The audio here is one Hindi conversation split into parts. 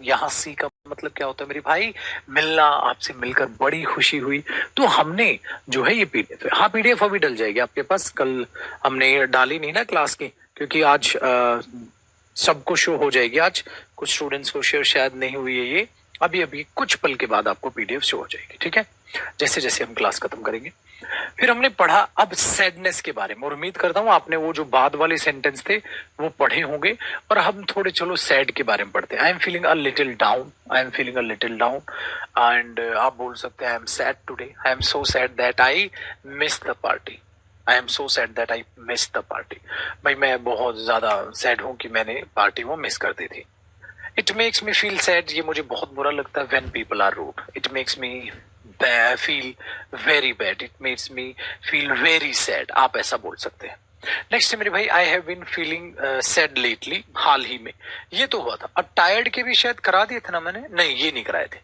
यहाँ सी का मतलब क्या होता है मेरे भाई? मिलना, आपसे मिलकर बड़ी खुशी हुई। तो हमने जो है ये पीडीएफ, हाँ पीडीएफ अभी डल जाएगी आपके पास, कल हमने डाली नहीं ना क्लास की, क्योंकि आज सबको शो हो जाएगी। आज कुछ स्टूडेंट्स को शेयर शायद नहीं हुई है ये, अभी अभी कुछ पल के बाद आपको पीडीएफ शो हो जाएगी, ठीक है, जैसे जैसे हम क्लास खत्म करेंगे। फिर हमने पढ़ा अब सैडनेस के बारे में, और उम्मीद करता हूँ आपने वो जो बाद वाले सेंटेंस थे वो पढ़े होंगे। और हम थोड़े चलो सैड के बारे में पढ़ते हैं। I am feeling a little down, I am feeling a little down, and आप बोल सकते हैं I am sad today, I am so sad that I miss the party, I am so sad that I miss the party. भाई मैं बहुत ज्यादा सैड हूँ कि मैंने पार्टी वो मिस कर दी थी। It makes me feel sad, ये मुझे बहुत बुरा लगता है, when people are rude. It makes me feel very bad, it makes me feel very sad, आप ऐसा बोल सकते हैं। नेक्स्ट है मेरे भाई, I have been feeling sad lately, हाल ही में। ये तो हुआ था। अब टायर्ड के भी शायद करा दिए थे ना मैंने, नहीं ये नहीं कराए थे।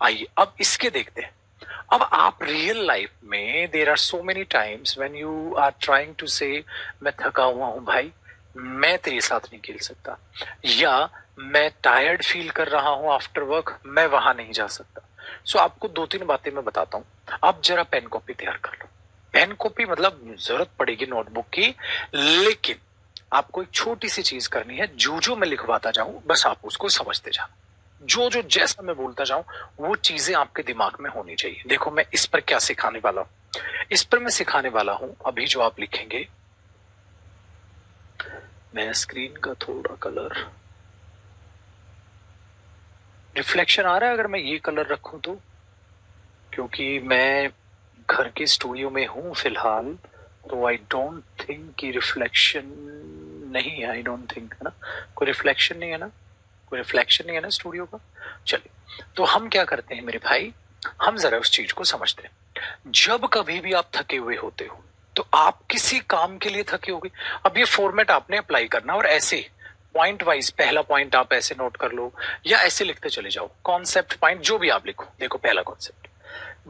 आइए अब इसके देखते हैं। अब आप रियल लाइफ में there are so many times when you are trying to say मैं थका हुआ हूं भाई, मैं तेरे साथ नहीं खेल सकता, या मैं टायर्ड फील कर रहा हूं आफ्टर वर्क, मैं वहां नहीं जा सकता। सो आपको दो तीन बातें मैं बताता हूं, आप जरा पेन कॉपी तैयार कर लो। पेन कॉपी मतलब जरूरत पड़ेगी नोटबुक की, लेकिन आपको एक छोटी सी चीज करनी है, जो जो मैं लिखवाता जाऊं बस आप उसको समझते जाओ, जो जो जैसा मैं बोलता जाऊं वो चीजें आपके दिमाग में होनी चाहिए। देखो मैं इस पर क्या सिखाने वाला हूं, इस पर मैं सिखाने वाला हूं अभी जो आप लिखेंगे। मैं स्क्रीन का थोड़ा कलर, रिफ्लेक्शन आ रहा है अगर मैं ये कलर रखूं तो, क्योंकि मैं घर के स्टूडियो में हूं फिलहाल, तो आई डोंट थिंक कि रिफ्लेक्शन नहीं है, आई डोंट थिंक, है ना, कोई रिफ्लेक्शन नहीं है ना, कोई रिफ्लेक्शन नहीं है ना स्टूडियो का। चलिए तो हम क्या करते हैं मेरे भाई, हम जरा उस चीज को समझते हैं। जब कभी भी आप थके हुए होते हो तो आप किसी काम के लिए थके होगे। अब ये फॉर्मेट आपने अप्लाई करना, और ऐसे पॉइंट वाइज, पहला पॉइंट आप ऐसे नोट कर लो या ऐसे लिखते चले जाओ, कॉन्सेप्ट पॉइंट जो भी आप लिखो। देखो पहला कॉन्सेप्ट,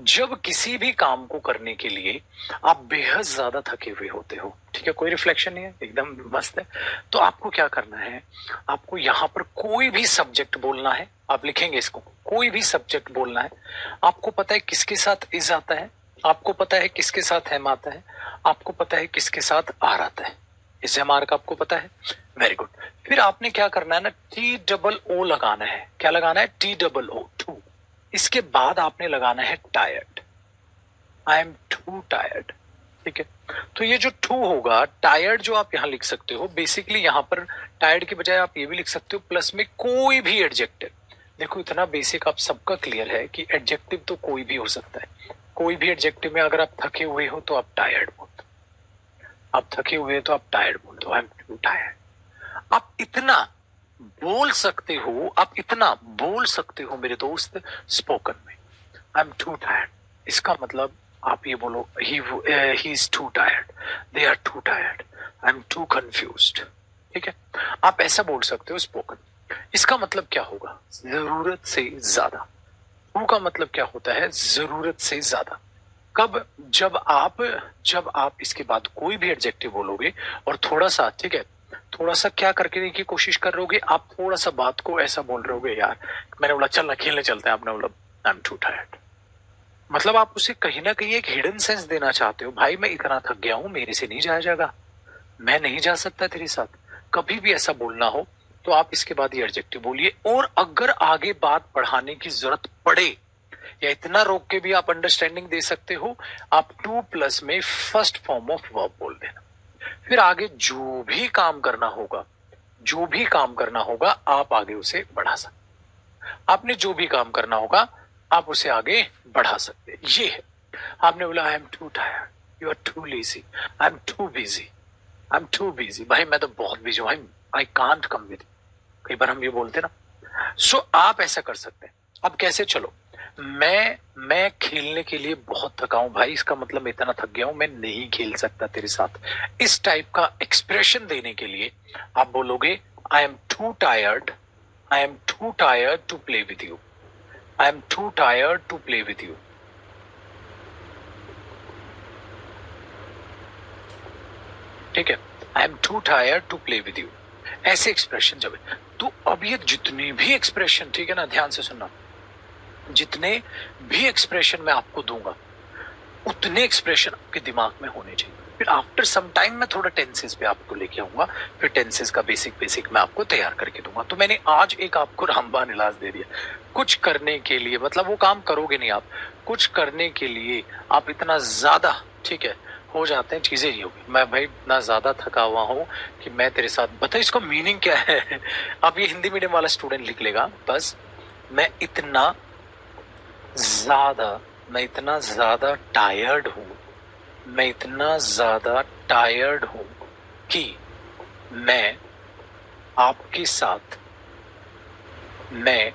जब किसी भी काम को करने के लिए आप बेहद ज्यादा थके हुए होते हो, ठीक है, कोई रिफ्लेक्शन नहीं है, एकदम मस्त है, तो आपको क्या करना है, आपको यहां पर कोई भी सब्जेक्ट बोलना है। आप लिखेंगे इसको, कोई भी सब्जेक्ट बोलना है। आपको पता है किसके साथ इज आता है, आपको पता है किसके साथ एम आता है, आपको पता है किसके साथ आर आता है, इस एम आर का आपको पता है, वेरी गुड। फिर आपने क्या करना है ना, टी डबल ओ लगाना है। क्या लगाना है? T double O, too. इसके बाद आपने लगाना है tired, I am too tired, ठीक है। तो ये जो टू होगा, टायर्ड जो आप यहां लिख सकते हो, बेसिकली यहां पर टायर्ड की बजाय आप ये भी लिख सकते हो प्लस में कोई भी एडजेक्टिव। देखो इतना बेसिक आप सबका क्लियर है कि एडजेक्टिव तो कोई भी हो सकता है, कोई भी एडजेक्टिव में अगर आप थके हुए हो तो आप टायर्ड बोल दो, आप थके हुए हो तो आप टायर्ड बोल दो, आई एम टू टायर्ड। आप इतना बोल सकते हो, आप इतना बोल सकते हो मेरे दोस्त स्पोकन में, आई एम टू टायर्ड। इसका मतलब आप ये बोलो, he is too tired, they are too tired, I am too confused, ठीक है। आप ऐसा बोल सकते हो स्पोकन। इसका मतलब क्या होगा? जरूरत से ज्यादा। टू का मतलब क्या होता है? जरूरत से ज्यादा। कब? जब आप इसके बाद कोई भी एडजेक्टिव बोलोगे और थोड़ा सा, ठीक है, थोड़ा सा क्या करके की कोशिश कर रहे होगे, आप थोड़ा सा बात को ऐसा बोल रहे होगे, यार मैंने बोला चल ना खेलने चलते हैं, आपने बोला आई एम टू टायर्ड। मतलब आप उसे कहीं ना कहीं एक हिडन सेंस देना चाहते हो, भाई मैं इतना थक गया हूं, मेरे से नहीं जाया जाएगा, मैं नहीं जा सकता तेरे साथ। कभी भी ऐसा बोलना हो तो आप इसके बाद ये एडजेक्टिव बोलिए। और अगर आगे बात बढ़ाने की जरूरत पड़े या इतना रोक के भी आप अंडरस्टैंडिंग दे सकते हो, आप टू प्लस में फर्स्ट फॉर्म ऑफ वर्ब बोल देना। फिर आगे जो भी काम करना होगा, जो भी काम करना होगा आप आगे उसे बढ़ा सकते, आपने जो भी काम करना होगा आप उसे आगे बढ़ा सकते। ये है, आपने बोला I am too tired, you are too lazy, I am too busy, I am too busy, भाई मैं तो बहुत बिजी हूं, आई कांट कम विद। कई बार हम ये बोलते ना, सो आप ऐसा कर सकते हैं। अब कैसे? चलो, मैं खेलने के लिए बहुत थका हूं भाई, इसका मतलब मैं इतना थक गया हूं, मैं नहीं खेल सकता तेरे साथ। इस टाइप का एक्सप्रेशन देने के लिए आप बोलोगे I am too tired, I am too tired to play with you, I am too tired to play with you, ठीक है, I am too tired to play with you. ऐसे एक्सप्रेशन जब है तो अब ये जितने भी एक्सप्रेशन, ठीक है ना, ध्यान से सुनना, जितने भी एक्सप्रेशन मैं आपको दूंगा उतने एक्सप्रेशन आपके दिमाग में होने चाहिए। फिर आफ्टर सम टाइम मैं थोड़ा टेंसेस पे आपको लेके आऊंगा, फिर टेंसेस का बेसिक मैं आपको तैयार करके दूंगा। तो मैंने आज एक आपको रामबाण इलाज दे दिया। कुछ करने के लिए, मतलब वो काम करोगे नहीं आप, कुछ करने के लिए आप इतना ज्यादा, ठीक है, हो जाते हैं, चीजें ही होगी। मैं भाई इतना ज्यादा थका हुआ हूँ कि मैं तेरे साथ, बता इसको मीनिंग क्या है। अब ये हिंदी मीडियम वाला स्टूडेंट लिख लेगा बस, मैं इतना ज्यादा, मैं इतना ज्यादा टायर्ड हूं, मैं इतना ज्यादा टायर्ड हूं कि मैं आपके साथ, मैं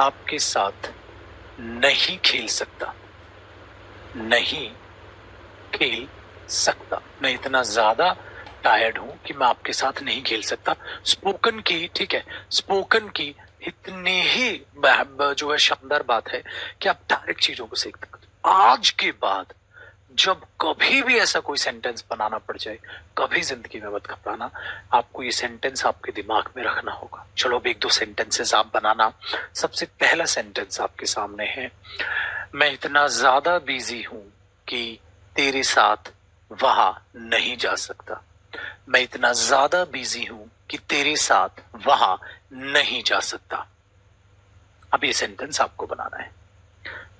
आपके साथ नहीं खेल सकता, नहीं खेल सकता। मैं इतना ज्यादा टायर्ड हूं कि मैं आपके साथ नहीं खेल सकता। स्पोकन की, ठीक है, स्पोकन की इतनी ही जो है शानदार बात है कि आप डायरेक्ट चीजों को सीख सकते हो। आज के बाद जब कभी भी ऐसा कोई सेंटेंस बनाना पड़ जाए, कभी जिंदगी में मत घबराना, आपको ये सेंटेंस आपके दिमाग में रखना होगा। चलो अब एक दो सेंटेंसेस आप बनाना। सबसे पहला सेंटेंस आपके सामने है, मैं इतना ज्यादा बिजी हूं कि तेरे साथ वहां नहीं जा सकता। मैं इतना ज्यादा बिजी हूं कि तेरे साथ वहां नहीं जा सकता। अब ये सेंटेंस आपको बनाना है।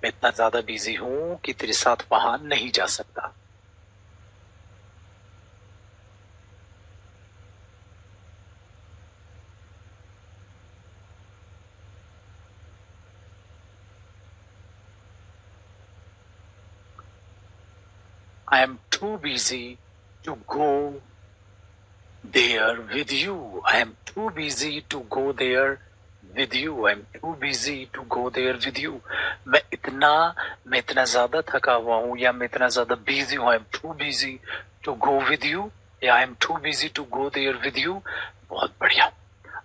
मैं इतना ज्यादा बिजी हूं कि तेरे साथ वहां नहीं जा सकता। I am too busy to go there with you. I am too busy to go there with you. I am too busy to go there with you. मैं इतना ज्यादा थका हुआ हूँ, या मैं इतना ज्यादा बिजी हूँ। I am too busy to go with you, या I am too busy to go there with you. बहुत बढ़िया।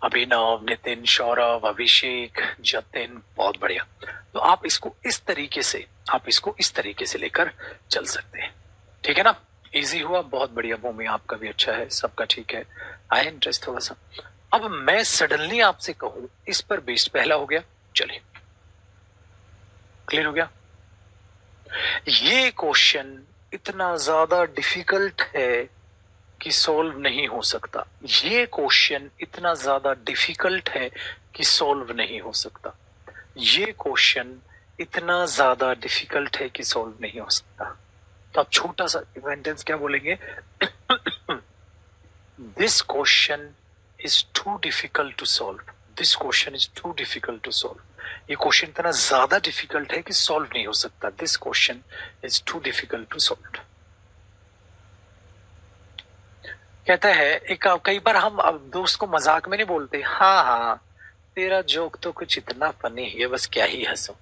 अभिनव, नितिन, सौरभ, अभिषेक, जतिन, बहुत बढ़िया। तो आप इसको इस तरीके से, आप इसको इस तरीके से लेकर चल सकते हैं, ठीक है ना। इजी हुआ, बहुत बढ़िया। भूमि आपका भी अच्छा है, सबका ठीक है, आया इंटरेस्ट थोड़ा सा। अब मैं सडनली आपसे कहूं, इस पर बेस्ड पहला हो गया, चलिए क्लियर हो गया। ये क्वेश्चन इतना ज्यादा डिफिकल्ट है कि सॉल्व नहीं हो सकता। ये क्वेश्चन इतना ज्यादा डिफिकल्ट है कि सॉल्व नहीं हो सकता। ये क्वेश्चन इतना ज्यादा डिफिकल्ट है कि सॉल्व नहीं हो सकता। तो आप छोटा सा सेंटेंस क्या बोलेंगे, this question is too difficult to solve. This question is too difficult to solve. ये क्वेश्चन इतना ज्यादा डिफिकल्ट है कि सॉल्व नहीं हो सकता। This question is too difficult to solve. कहता है एक, कई बार हम अब दोस्त को मजाक में नहीं बोलते, हाँ हाँ तेरा जोक तो कुछ इतना फनी है, बस क्या ही हंसो।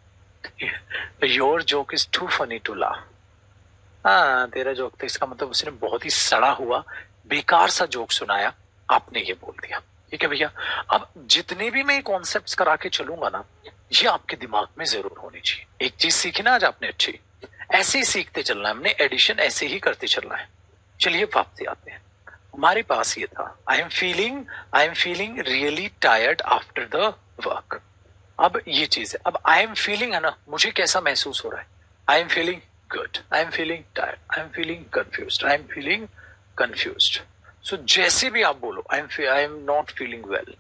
Your joke is too funny to laugh. हाँ तेरा जोक, तो इसका मतलब उसने बहुत ही सड़ा हुआ बेकार सा जोक सुनाया, आपने ये बोल दिया। ठीक है भैया। अब जितने भी मैं कॉन्सेप्ट्स करा के चलूंगा ना, ये आपके दिमाग में जरूर होनी चाहिए। एक चीज सीखी ना आज आपने अच्छी, ऐसे ही सीखते चलना है, हमने एडिशन ऐसे ही करते चलना है। चलिए वापसी आते हैं। हमारे पास ये था, आई am feeling really tired after the work. अब ये चीज है, अब आई एम फीलिंग है ना, मुझे कैसा महसूस हो रहा है, I am feeling good, I am feeling tired, I am feeling confused, I am feeling confused. So जैसे भी आप बोलो, I am not feeling well.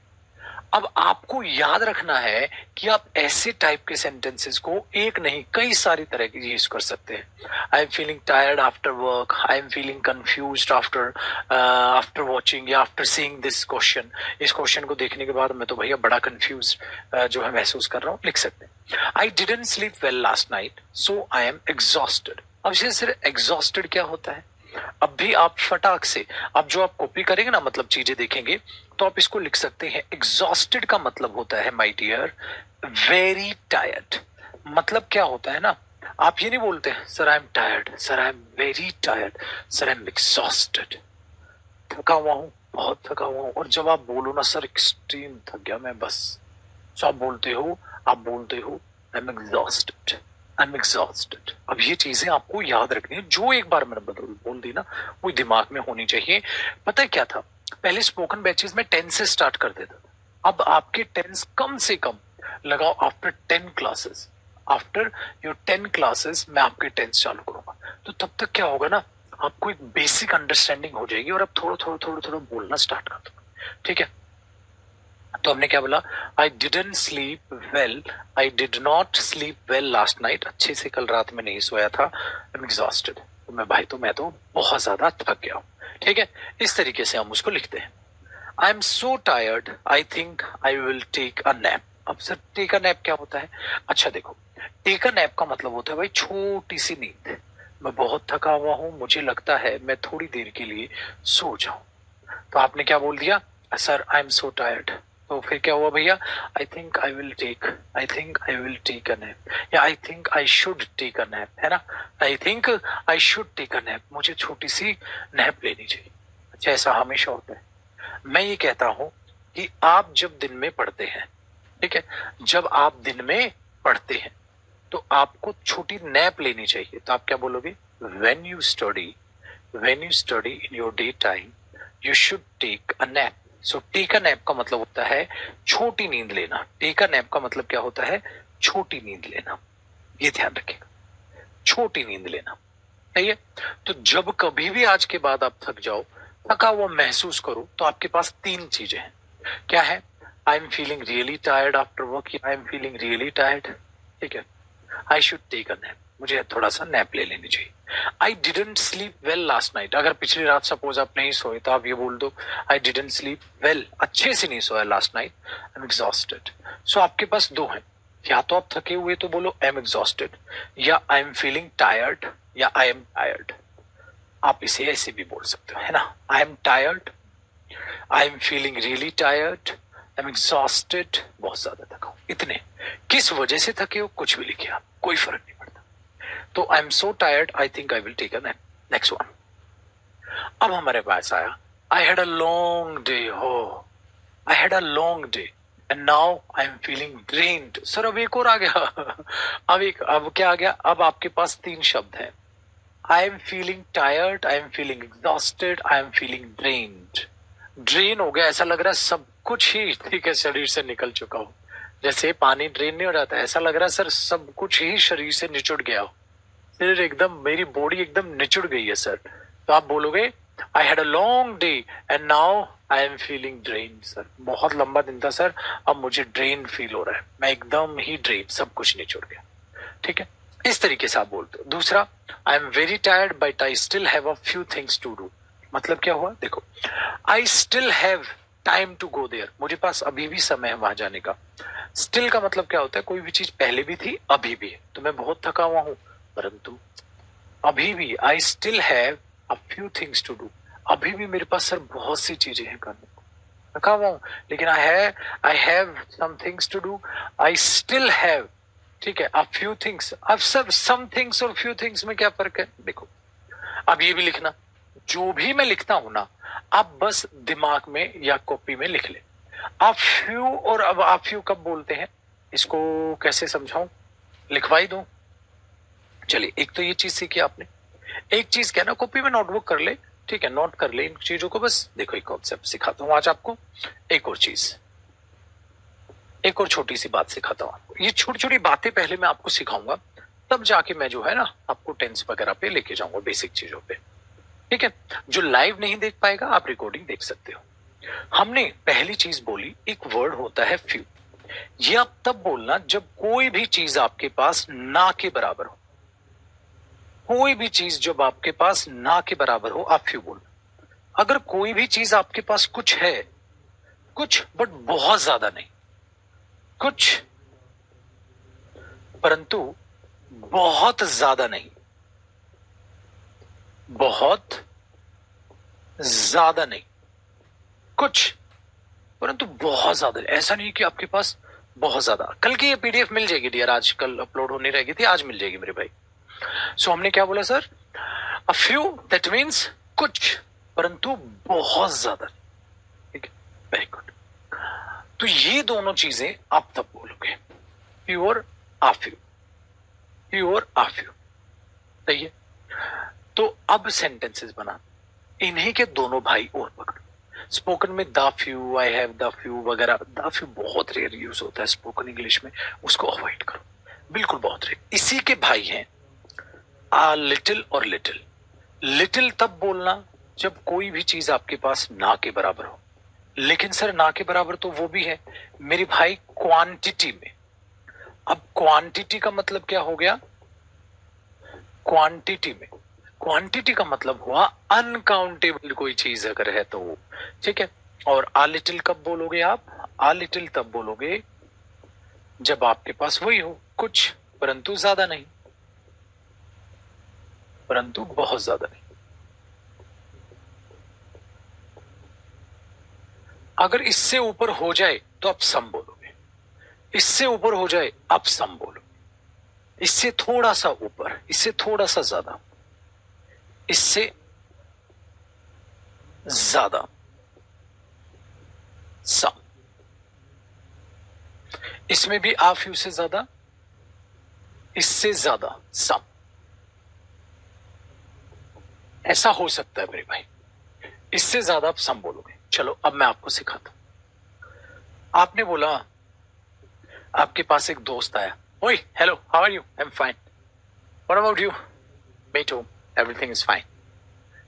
अब आपको याद रखना है कि आप ऐसे टाइप के सेंटेंसेस को एक नहीं कई सारी तरह की यूज कर सकते हैं। I am feeling tired after work, I am feeling confused after watching या आफ्टर सीइंग दिस क्वेश्चन। इस क्वेश्चन को देखने के बाद मैं तो भैया बड़ा कंफ्यूज जो है महसूस कर रहा हूँ, लिख सकते हैं। आई didn't sleep well last night so I am exhausted. अब सिर्फ एग्जॉस्टेड क्या होता है, अब भी आप फटाक से, अब जो आप कॉपी करेंगे ना, मतलब चीजें देखेंगे, तो आप इसको लिख सकते हैं। एग्जॉस्टेड का मतलब होता है माय डियर वेरी टायर्ड। मतलब क्या होता है ना, आप ये नहीं बोलते sir I am tired, sir I am very tired, sir I am exhausted, थका हुआ हूं, बहुत थका हुआ हूं। और जब आप बोलो ना सर एक्सट्रीम थक गया मैं बस, तो आप बोलते हो आई am exhausted, I am exhausted. अब ये चीजें आपको याद रखनी है, जो एक बार मैंने बोल दी ना वो दिमाग में होनी चाहिए। पता है क्या था, पहले स्पोकन बैचेस में 10 से स्टार्ट कर देता था, अब आपके टेंस कम से कम लगाओ after 10 classes, after your 10 classes मैं आपके टेंस चालू करूंगा। तो तब तक क्या होगा ना, आपको एक बेसिक अंडरस्टैंडिंग हो जाएगी और आप थोड़ा बोलना स्टार्ट कर दो। ठीक है, तो हमने क्या बोला, आई didn't sleep well, I did not sleep well last night, अच्छे से कल रात में नहीं सोया था, आई एम एग्जॉस्टेड, तो मैं तो बहुत ज्यादा थक गया हूं। ठीक है, इस तरीके से हम उसको लिखते हैं। I am so tired, I think I will take a nap. अब सर टेक अ नैप क्या होता है? अच्छा देखो, टेक अ नैप का मतलब होता है भाई छोटी सी नींद। मैं बहुत थका हुआ हूं, मुझे लगता है मैं थोड़ी देर के लिए सो जाऊं। तो आपने क्या बोल दिया, sir I am so tired. तो फिर क्या हुआ भैया, I think I will take, I think I will take a nap, या I think I should take a nap, है ना। I think I should take a nap, मुझे छोटी सी नैप लेनी चाहिए। अच्छा, ऐसा हमेशा होता है। मैं ये कहता हूं कि आप जब दिन में पढ़ते हैं, ठीक है, जब आप दिन में पढ़ते हैं तो आपको छोटी नैप लेनी चाहिए। तो आप क्या बोलोगे, when you study, when you study in your day time you should take a nap. So take a nap का मतलब होता है छोटी नींद लेना। टेक अ नैप का मतलब क्या होता है, छोटी नींद लेना। ये ध्यान रखिएगा, छोटी नींद लेना। सही है। तो जब कभी भी आज के बाद आप थक जाओ, थका हुआ महसूस करो, तो आपके पास तीन चीजें हैं। क्या है, I am feeling really tired after work, I am feeling really tired, ठीक है, I should take a nap, मुझे थोड़ा सा नैप ले लेनी चाहिए। I didn't sleep well last night, अगर पिछली रात सपोज आप नहीं सोए तो आप ये बोल दो, आई डिडंट स्लीप वेल, अच्छे से नहीं सोया last night, I am exhausted. So आपके पास दो हैं, या तो आप थके हुए तो बोलो आई एम एग्जॉस्टेड, या आई एम फीलिंग टायर्ड, या आई एम टायर्ड। आप इसे ऐसे भी बोल सकते हो, है ना, I am tired, I am feeling really tired, I am exhausted, बहुत ज्यादा थका हूं। इतने, किस वजह से थके हो कुछ भी लिखे आप, कोई फर्क नहीं पड़ता। तो I am so tired, I think I will take a nap. Next one, अब हमारे पास आया, I had a long day, हो, I had a long day and now I am feeling drained. Sir अब एक और आ गया अब क्या आ गया, अब आपके पास तीन शब्द हैं, I am feeling tired, I am feeling exhausted, I am feeling drained. Drain हो गया, ऐसा लग रहा है सब कुछ ही ठीक है शरीर से निकल चुका हो, जैसे पानी ड्रेन नहीं हो जाता, ऐसा लग रहा है सर सब कुछ ही शरीर से निचुड़ गया हो, फिर एकदम मेरी बॉडी एकदम निचुड़ गई है सर। तो आप बोलोगे, आई had a long day and now I am feeling drain. Sir बहुत लंबा दिन था सर, अब मुझे ड्रेन फील हो रहा है, मैं एकदम ही ड्रेन, सब कुछ निचुड़ गया। ठीक है, इस तरीके से आप बोलते हो। दूसरा, I am very tired but I still have a few things to do. मतलब क्या हुआ, देखो, I still have time to go there, मुझे पास अभी भी समय है वहां जाने का। स्टिल का मतलब क्या होता है, कोई भी चीज पहले भी थी अभी भी है, तो मैं बहुत थका हुआ हूं, परंतु अभी भी, I still have a few things to do, अभी भी मेरे पास सर बहुत सी चीजें हैं करने को, थका हुआ हूं, लेकिन I have some things to do, I still have, ठीक है, अ फ्यू थिंग्स। अब सर सम थिंग्स और फ्यू थिंग्स में क्या फर्क है, देखो, अब ये भी लिखना, जो भी मैं लिखता हूं ना, आप बस दिमाग में या कॉपी में लिख ले। आप फ्यू और अब आप फ्यू कब बोलते हैं, इसको कैसे समझाऊं, लिखवाई दूं। चलिए, एक तो ये चीज सीखी आपने, एक चीज क्या ना, कॉपी में नोटबुक कर ले, ठीक है, नोट कर ले इन चीजों को। बस देखो, एक कॉन्सेप्ट सिखाता हूं आज आपको, एक और चीज, एक और छोटी सी बात सिखाता हूं आपको। ये छोटी छोटी बातें पहले मैं आपको सिखाऊंगा, तब जाके मैं जो है ना आपको टेंस वगैरह पे लेके जाऊंगा, बेसिक चीजों पे। ठीक है, जो लाइव नहीं देख पाएगा आप रिकॉर्डिंग देख सकते हो। हमने पहली चीज बोली, एक वर्ड होता है फ्यू। ये आप तब बोलना जब कोई भी चीज आपके पास ना के बराबर हो, कोई भी चीज जब आपके पास ना के बराबर हो आप फ्यू बोलना। अगर कोई भी चीज आपके पास कुछ है, कुछ बट बहुत ज्यादा नहीं, कुछ परंतु बहुत ज्यादा नहीं, बहुत ज्यादा नहीं, कुछ परंतु बहुत ज्यादा, ऐसा नहीं कि आपके पास बहुत ज्यादा। कल की ये पीडीएफ मिल जाएगी डियर, आज कल अपलोड होने रहेगी थी, आज मिल जाएगी मेरे भाई। सो हमने क्या बोला sir, a few, that means कुछ परंतु बहुत ज्यादा। ठीक है, वेरी गुड। तो ये दोनों चीजें आप तब बोलोगे, फ्यू और आ फ्यू, फ्यू और आ फ्यू। सही है। तो अब सेंटेंसेस बना, इन्हीं के दोनों भाई और पकड़ो। स्पोकन में the few, I have the few वगैरह, द फ्यू बहुत रेयर यूज होता है स्पोकन इंग्लिश में, उसको अवॉइड करो, बिल्कुल बहुत रेयर। इसी के भाई हैं आ लिटिल और लिटिल। लिटिल तब बोलना जब कोई भी चीज आपके पास ना के बराबर हो, लेकिन सर ना के बराबर तो वो भी है मेरे भाई क्वांटिटी में। अब क्वांटिटी का मतलब क्या हो गया? क्वांटिटी में, क्वांटिटी का मतलब हुआ अनकाउंटेबल कोई चीज अगर है तो वो, ठीक है। और आ लिटिल कब बोलोगे आप? आ लिटिल तब बोलोगे जब आपके पास वही हो कुछ, परंतु ज्यादा नहीं, परंतु बहुत ज्यादा नहीं। अगर इससे ऊपर हो जाए तो आप सम बोलोगे, इससे ऊपर हो जाए आप सम बोलो, इससे थोड़ा सा ऊपर, इससे थोड़ा सा ज्यादा, इससे ज्यादा सम, इसमें भी आ फ्यू से ज्यादा, इससे ज्यादा सम, ऐसा हो सकता है मेरे भाई। इससे ज्यादा आप सम बोलोगे। चलो अब मैं आपको सिखाता हूं। आपने बोला, आपके पास एक दोस्त आया, ओए hello how are you, I am fine, what about you, me too, everything is fine,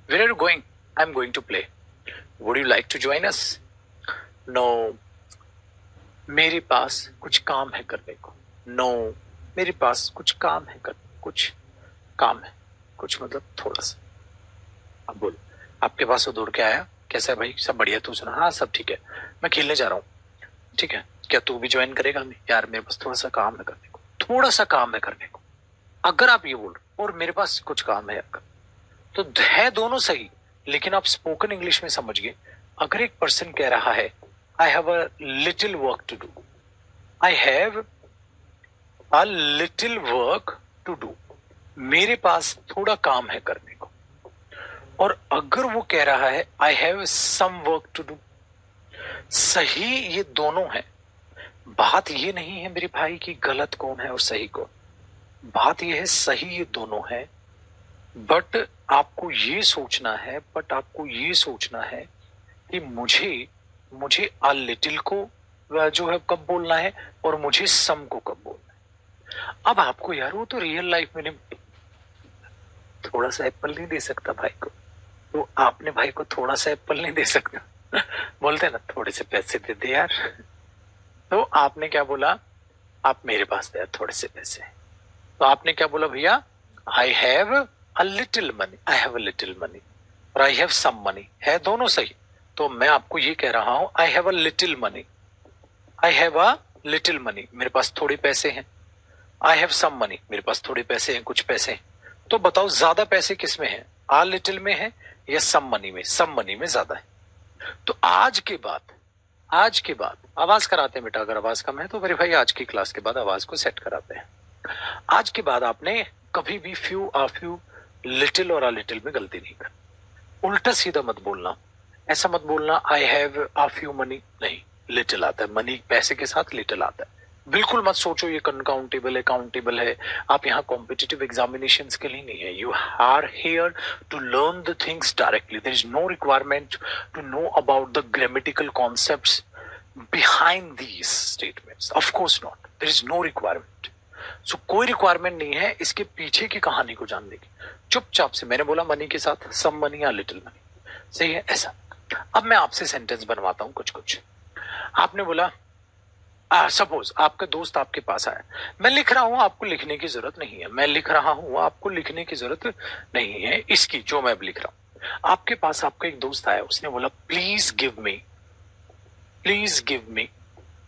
where are you going, I am going to play, would you like to join us? No, मेरे पास कुछ काम है करने को। नो, मेरे पास कुछ काम है करने, कुछ काम है, कुछ मतलब थोड़ा सा। अब बोलो, आपके पास वो दौड़ के आया, कैसा है भाई, सब बढ़िया, तू सुना? हाँ सब ठीक है, मैं खेलने जा रहा हूँ, ठीक है, क्या तू भी ज्वाइन करेगा? नहीं यार मेरे पास थोड़ा सा काम है करने को, थोड़ा सा काम है करने को। अगर आप ये बोल रहे और मेरे पास कुछ काम है यार, तो है दोनों सही, लेकिन आप स्पोकन इंग्लिश में समझ गए। अगर एक पर्सन कह रहा है I have a little work to do, I have a little work to do, मेरे पास थोड़ा काम है करने को, और अगर वो कह रहा है I have some work to do, सही ये दोनों है। बात ये नहीं है मेरे भाई कि गलत कौन है और सही कौन, बात ये है सही ये दोनों है, बट आपको ये सोचना है, कि मुझे मुझे अ लिटिल को जो है कब बोलना है और मुझे सम को कब बोलना है। अब आपको यार वो तो रियल लाइफ में नहीं, थोड़ा सा एप्पल नहीं दे सकता भाई को, तो आपने भाई को थोड़ा सा एप्पल नहीं दे सकता बोलते ना थोड़े से पैसे दे दे यार, तो आपने क्या बोला? आप मेरे पास दे थोड़े से पैसे, तो आपने क्या बोला भैया? आई have a little money, I have a little money और आई हैव सम मनी, है दोनों सही। तो मैं आपको ये कह रहा हूं आई have a little money, I have a little money, मेरे पास थोड़े पैसे हैं। आई हैव सम मनी, मेरे पास थोड़े पैसे हैं, कुछ पैसे हैं। तो बताओ ज्यादा पैसे किस में है, आ लिटिल में है या सम मनी में? सम मनी में ज्यादा है। तो आज के बाद आवाज कराते हैं बेटा, अगर आवाज कम है तो मेरे भाई आज की क्लास के बाद आवाज को सेट कराते हैं। आज के बाद आपने कभी भी फ्यू, आ फ्यू, लिटिल और आ लिटिल में गलती नहीं कर, उल्टा सीधा मत बोलना। ऐसा मत बोलना I have uh few money, नहीं, लिटिल आता है, मनी पैसे के साथ लिटिल आता है। बिल्कुल मत सोचो ये अनकाउंटेबल है, काउंटेबल है। आप यहाँ कॉम्पिटिटिव एग्जामिनेशंस के लिए नहीं है, you are here to learn the things directly, there is no requirement to know about the grammatical concepts behind these statements, of course not, there is no requirement. So कोई रिक्वायरमेंट नहीं है इसके पीछे की कहानी को जानने की। चुपचाप से मैंने बोला मनी के साथ सम मनी या लिटिल मनी, सही है ऐसा। अब मैं आपसे सेंटेंस बनवाता हूं कुछ कुछ। आपने बोला सपोज आपका दोस्त आपके पास आया, मैं लिख रहा हूं, आपको लिखने की जरूरत नहीं है, मैं लिख रहा हूं, आपको लिखने की जरूरत नहीं है इसकी, जो मैं अब लिख रहा हूं। आपके पास आपका एक दोस्त आया, उसने बोला please give me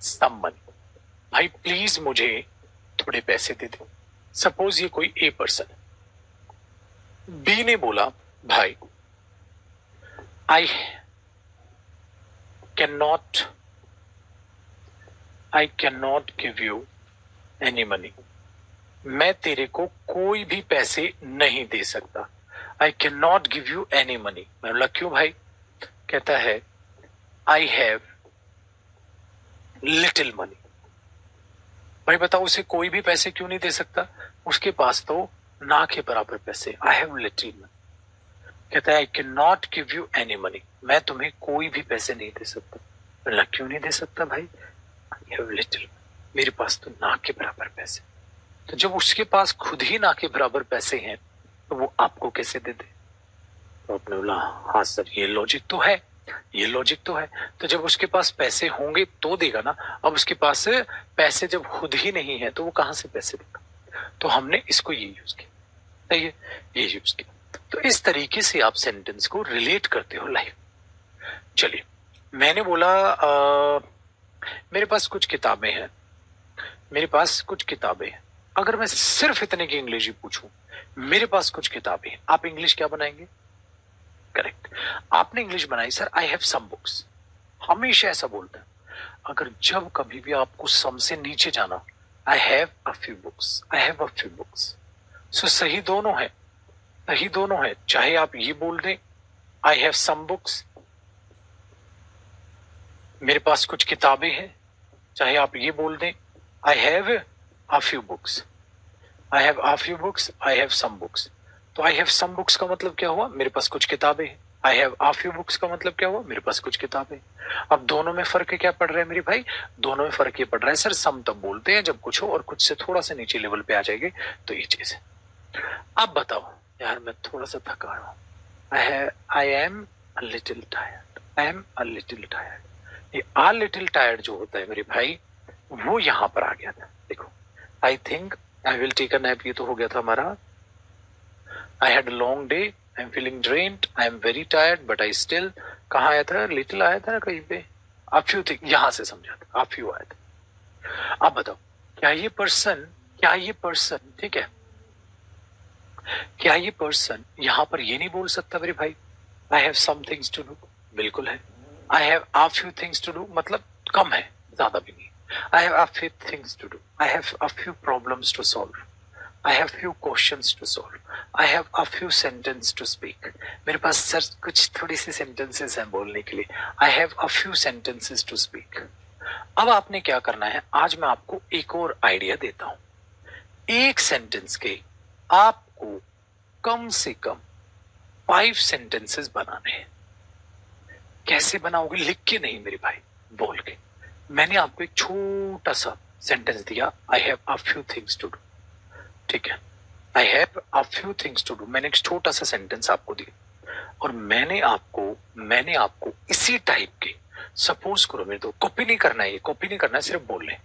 some money, भाई प्लीज मुझे थोड़े पैसे दे दो। सपोज ये कोई ए पर्सन है, बी ने बोला भाई I can not give you any money, मैं तेरे को कोई भी पैसे नहीं दे सकता। I can not give you any money, मैं बोला क्यों भाई? कहता है आई हैव लिटिल मनी। भाई बताओ उसे कोई भी पैसे क्यों नहीं दे सकता? उसके पास तो ना के बराबर पैसे, आई हैव लिटिल मनी। कहता है I can not give you any money, मैं तुम्हें कोई भी पैसे नहीं दे सकता। बोला क्यों नहीं दे सकता भाई? आई हैव लिटिल, मेरे पास तो ना के बराबर पैसे। तो जब उसके पास खुद ही ना के बराबर पैसे हैं तो वो आपको कैसे दे दे? तो आपने बोला हाँ सर ये लॉजिक तो है, ये लॉजिक तो है। तो जब उसके पास पैसे होंगे तो देगा ना, अब उसके पास पैसे जब खुद ही नहीं है तो वो कहां से पैसे देगा? तो हमने इसको ये यूज किया, सही है, ये यूज किया। तो इस तरीके से आप सेंटेंस को रिलेट करते हो लाइफ। चलिए, मैंने बोला मेरे पास कुछ किताबें हैं, मेरे पास कुछ किताबें हैं। अगर मैं सिर्फ इतने की इंग्लिश ही पूछूं, मेरे पास कुछ किताबें हैं, आप इंग्लिश क्या बनाएंगे? करेक्ट, आपने इंग्लिश बनाई sir I have some books. हमेशा ऐसा बोलते हैं। अगर जब कभी भी आपको सम से नीचे जाना, I have a few books, I have a few books. So सही दोनों है, सही दोनों है। चाहे आप ये बोल दें आई हैव सम बुक्स, मेरे पास कुछ किताबें हैं, चाहे आप ये बोल दें I have a few books, I have a few books, I have some books. तो आई हैव सम बुक्स का मतलब क्या हुआ? मेरे पास कुछ किताबें हैं। I have a few books का मतलब क्या हुआ? मेरे पास कुछ किताबें। अब दोनों में फर्क क्या पड़ रहा है मेरे भाई? दोनों में फर्क ये पड़ रहा है सर सम तब बोलते हैं जब कुछ हो और कुछ से थोड़ा सा नीचे लेवल पे आ जाएगी, तो ये चीज है। अब बताओ यार, मैं थोड़ा सा थका हूं, I am a little tired, I am a little tired. ये आ लिटिल टायर्ड जो होता है मेरे भाई, वो यहां पर आ गया था। देखो, I think I will take a nap, ये तो हो गया था हमारा। I had a long day, I am feeling drained, I am very tired but I still, कहाँ आया था? लिटिल आया था ना कहीं पे, a few थिंग, यहां से समझा था, a few आया था। अब बताओ, क्या ये पर्सन, क्या ये पर्सन, ठीक है, क्या ये पर्सन यहां पर ये नहीं बोल सकता मेरे भाई I have some things to do? बिल्कुल है। I have a few things to do मतलब कम है, ज्यादा भी नहीं। I have a few things to do, I have a few problems to solve, I have few questions to solve, I have a few sentence to speak. मेरे पास सर कुछ थोड़ी सी सेंटेंसेस हैं बोलने के लिए, I have a few sentences to speak. अब आपने क्या करना है, आज मैं आपको एक और आइडिया देता हूं। एक सेंटेंस के आपको कम से कम 5 सेंटेंसेस बनाने हैं। कैसे बनाओगे? लिख के नहीं मेरे भाई, बोल के। मैंने आपको एक छोटा सा सेंटेंस दिया, I have a few things to do, ठीक है, I have a few things to do, मैंने एक छोटा सा सेंटेंस आपको दिया और मैंने आपको इसी टाइप के, सपोज करो, मेरे तो कॉपी नहीं करना है, ये कॉपी नहीं करना है, सिर्फ बोलने।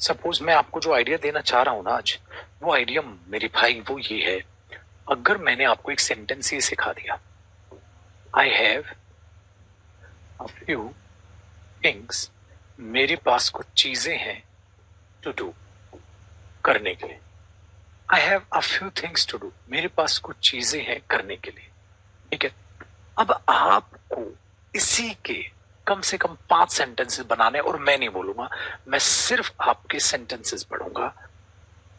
सपोज मैं आपको जो आइडिया देना चाह रहा हूं ना आज, वो आइडिया मेरे भाई वो ये है। अगर मैंने आपको एक सेंटेंस ये सिखा दिया, I have a few things, मेरे पास कुछ चीजें हैं टू डू, करने के लिए। I have a few things to do, मेरे पास कुछ चीजें हैं करने के लिए, ठीक है। अब आपको इसी के कम से कम 5 सेंटेंसेस बनाने, और मैं नहीं बोलूंगा, मैं सिर्फ आपके सेंटेंसेस पढ़ूंगा।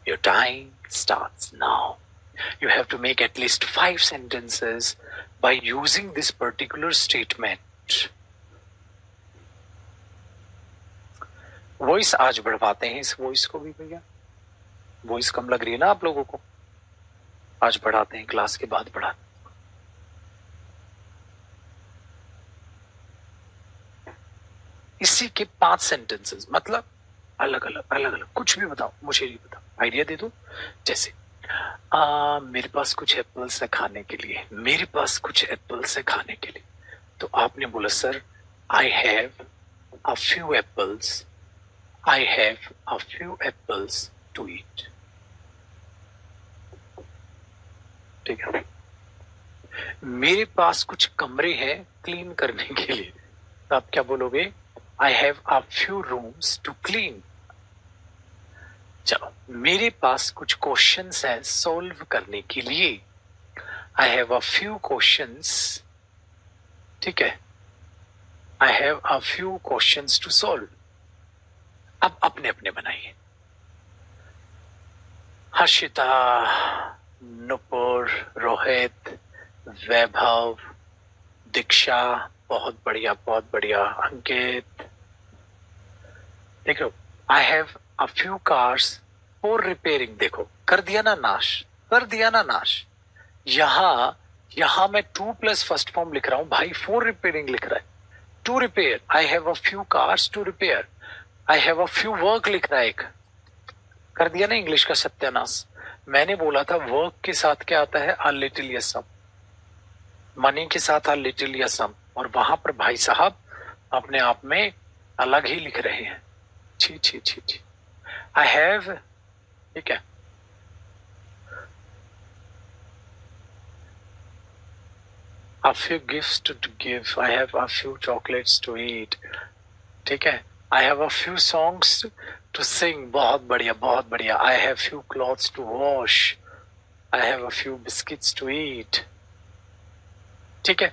Your time starts now. You have to make at least 5 sentences by using this particular statement. Voice आज बढ़वाते हैं इस वॉइस को भी भैया, वॉइस कम लग रही है ना आप लोगों को? आज बढ़ाते हैं, क्लास के बाद बढ़ाते हैं। इसी के 5 सेंटेंसेस, मतलब अलग अलग कुछ भी बताओ, मुझे नहीं बताओ, आइडिया दे दो। जैसे मेरे पास कुछ एप्पल्स है खाने के लिए, मेरे पास कुछ एप्पल्स है खाने के लिए। तो आपने बोला sir I have a few apples, I have a few apples to eat, ठीक है। मेरे पास कुछ कमरे हैं क्लीन करने के लिए, तो आप क्या बोलोगे? I have a few rooms to clean. चलो, मेरे पास कुछ क्वेश्चंस हैं सॉल्व करने के लिए, I have a few questions, ठीक है, I have a few questions to solve. अब अपने अपने बनाइए। हर्षिता, नुपुर, रोहित, वैभव, दीक्षा, बहुत बढ़िया बहुत बढ़िया। अंकित, देखो, आई have a few cars for repairing, देखो कर दिया ना नाश, कर दिया ना नाश। यहां यहां मैं 2 प्लस फर्स्ट फॉर्म लिख रहा हूं, भाई 4 रिपेयरिंग लिख रहा है। To repair, I have a few cars to repair, I have a few work लिख रहा है एक। कर दिया ना इंग्लिश का सत्यानाश। मैंने बोला था वर्क के साथ क्या आता है, अ लिटिल या सम, मनी के साथ अ लिटिल या सम, और वहां पर भाई साहब अपने आप में अलग ही लिख रहे हैं। छी छी छी छी। आई हैव, ठीक है, a few gifts to give, I have a few chocolates to eat, ठीक है, I have a few songs to sing, बहुत बढ़िया बहुत बढ़िया, I have few clothes to wash, I have a few biscuits to eat, ठीक है।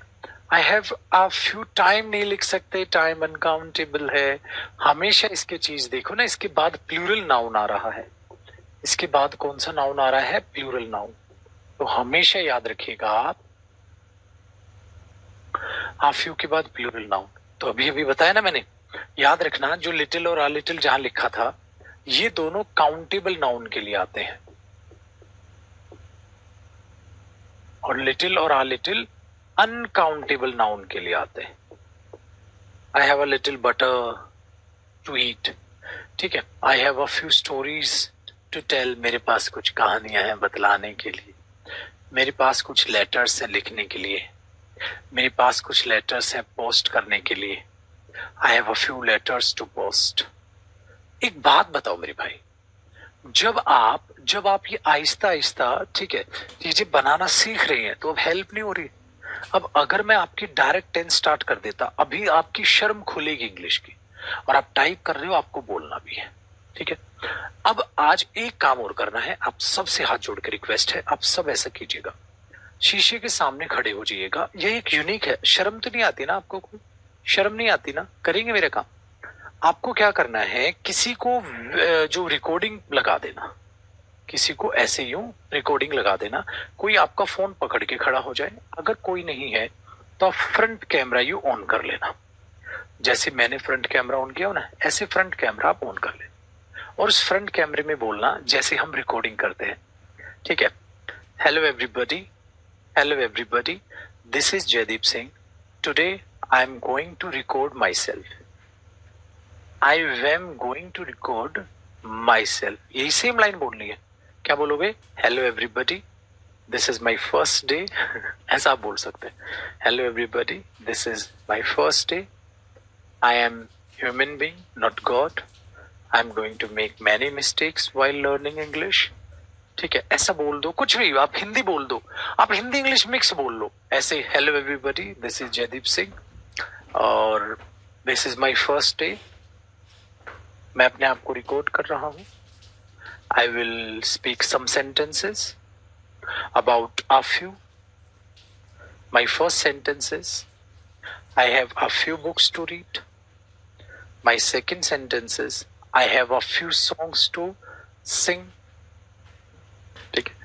I have a few time नहीं लिख सकते, time अनकाउंटेबल है। हमेशा इसके चीज देखो ना, इसके बाद प्लूरल नाउन आ रहा है, इसके बाद कौन सा नाउन आ रहा है, प्लूरल नाउन। तो हमेशा याद रखिएगा आप, आ फ्यू के बाद प्लूरल नाउन। तो अभी अभी बताया ना मैंने, याद रखना जो लिटिल और आ लिटिल जहां लिखा था, ये दोनों काउंटेबल नाउन के लिए आते हैं, और लिटिल और आ लिटिल अनकाउंटेबल नाउन के लिए आते हैं। I have a little butter to eat, ठीक है। I have a few stories to tell, मेरे पास कुछ कहानियां हैं बतलाने के लिए, मेरे पास कुछ लेटर्स हैं लिखने के लिए, मेरे पास कुछ लेटर्स हैं पोस्ट करने के लिए, I have a few letters to post. एक बात बताओ मेरे भाई, जब आप ये आहिस्ता आहिस्ता, ठीक है, चीजें बनाना सीख रहे हैं, तो अब हेल्प नहीं हो रही। अब अगर मैं आपकी डायरेक्ट टेंस स्टार्ट कर देता, अभी आपकी शर्म खुलेगी इंग्लिश की, और आप टाइप कर रहे हो, आपको बोलना भी है, ठीक है। अब आज एक काम और करना है, आप सबसे हाथ जोड़ के रिक्वेस्ट है, आप सब ऐसा कीजिएगा, शीशे के सामने खड़े हो जाइएगा। ये एक यूनिक है, शर्म तो नहीं आती ना आपको, कोई शर्म नहीं आती ना, करेंगे मेरे काम। आपको क्या करना है, किसी को जो रिकॉर्डिंग लगा देना, किसी को ऐसे यूं रिकॉर्डिंग लगा देना, कोई आपका फोन पकड़ के खड़ा हो जाए, अगर कोई नहीं है तो आप फ्रंट कैमरा यू ऑन कर लेना, जैसे मैंने फ्रंट कैमरा ऑन किया ना, ऐसे फ्रंट कैमरा आप ऑन कर लेना, और उस फ्रंट कैमरे में बोलना जैसे हम रिकॉर्डिंग करते हैं, ठीक है। Hello everybody, hello everybody, this is Jaydeep Singh, today I am going to record myself, I am going to record myself, यही सेम लाइन बोलनी है। क्या बोलोगे, hello everybody, this is my first day, ऐसा आप बोल सकते हैं, hello everybody, this is my first day, I am human being not god, I am going to make many mistakes while learning English, ठीक है। ऐसा बोल दो, कुछ भी, आप हिंदी बोल दो, आप हिंदी इंग्लिश मिक्स बोल लो ऐसे, hello everybody, this is Jaydeep Singh और this is my first day, मैं अपने आप को रिकॉर्ड कर रहा हूं, I will speak some sentences about a few. My first sentence is, I have a few books to read. My second sentence is, I have a few songs to sing. Okay.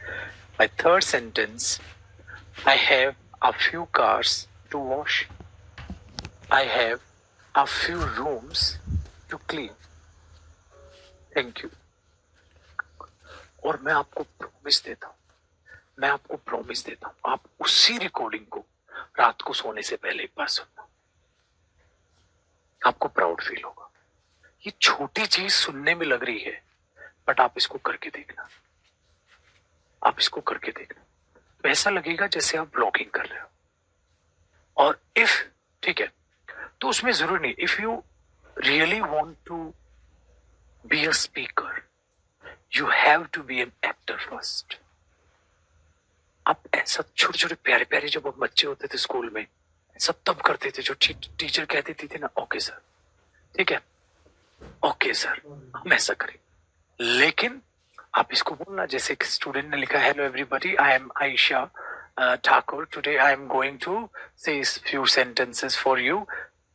My third sentence, I have a few cars to wash. I have a few rooms to clean. Thank you. और मैं आपको प्रॉमिस देता हूं, मैं आपको प्रॉमिस देता हूं, आप उसी रिकॉर्डिंग को रात को सोने से पहले एक बार सुनना, आपको प्राउड फील होगा। ये छोटी चीज सुनने में लग रही है, बट आप इसको करके देखना, आप इसको करके देखना, तो ऐसा लगेगा जैसे आप ब्लॉगिंग कर रहे हो। और इफ, ठीक है, तो उसमें जरूरी नहीं, if you really want to be a speaker, you have to be an actor first. आप ऐसा छोटे छोटे प्यारे प्यारे जब हम बच्चे होते थे स्कूल में, सब तब करते थे जो टीचर कह देती थी ना, ओके सर, ठीक है, ओके सर, हम ऐसा करें। लेकिन आप इसको बोलना, जैसे एक स्टूडेंट ने लिखा, hello everybody, I am Ayesha Thakur, today I am going to say few sentences for you,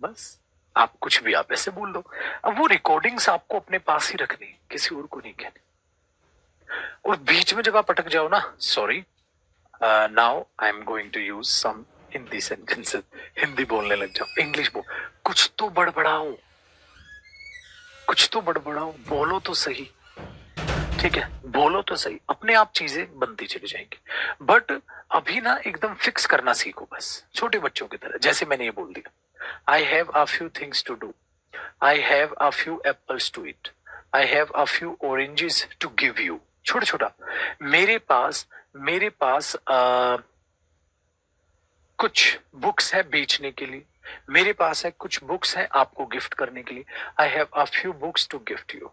बस आप कुछ भी आप ऐसे बोल दो। अब वो रिकॉर्डिंग्स आपको अपने पास ही रखनी, किसी और को नहीं कहनी। और बीच में जब आप अटक जाओ ना, sorry, now I am going to use some Hindi sentences, Hindi बोलने लग जाओ, इंग्लिश बोल, कुछ तो बड़बड़ाओ, कुछ तो बड़बड़ाओ, बोलो तो सही। ठीक है, बोलो तो सही, अपने आप चीजें बनती चली जाएंगी। बट अभी ना एकदम फिक्स करना सीखो, बस छोटे बच्चों की तरह। जैसे मैंने ये बोल दिया, I have a few things to do, I have a few apples to eat, I have a few oranges to give you. छोटा छोटा, मेरे पास कुछ बुक्स है बेचने के लिए, मेरे पास है कुछ बुक्स है आपको गिफ्ट करने के लिए, I have a few books to gift you.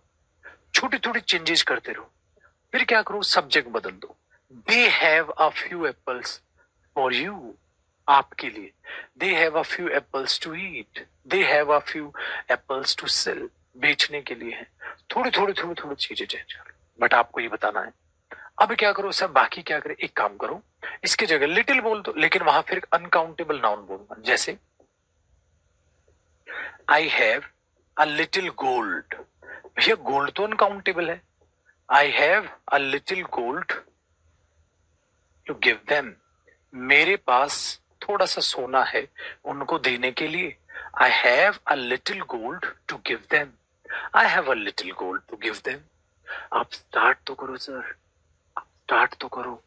छोटी छोटी चेंजेस करते रहो। फिर क्या करो, सब्जेक्ट बदल दो। They have a few apples for you, आपके लिए। They have a few apples to eat, they have a few apples to sell, बेचने के लिए है। थोड़ी थोड़ी थोड़ी थोड़ी चीजें चेंज करो, बट आपको ये बताना है। अब क्या करो सर, बाकी क्या करें, एक काम करो, इसकी जगह लिटिल बोल दो, लेकिन वहां फिर अनकाउंटेबल नाउन बोलना। जैसे I have a little gold, भैया गोल्ड तो अनकाउंटेबल है। I have a little gold to give them, मेरे पास थोड़ा सा सोना है उनको देने के लिए। I have a little gold to give them, I have a little gold to give them. आप स्टार्ट तो करो सर, स्टार्ट तो करो,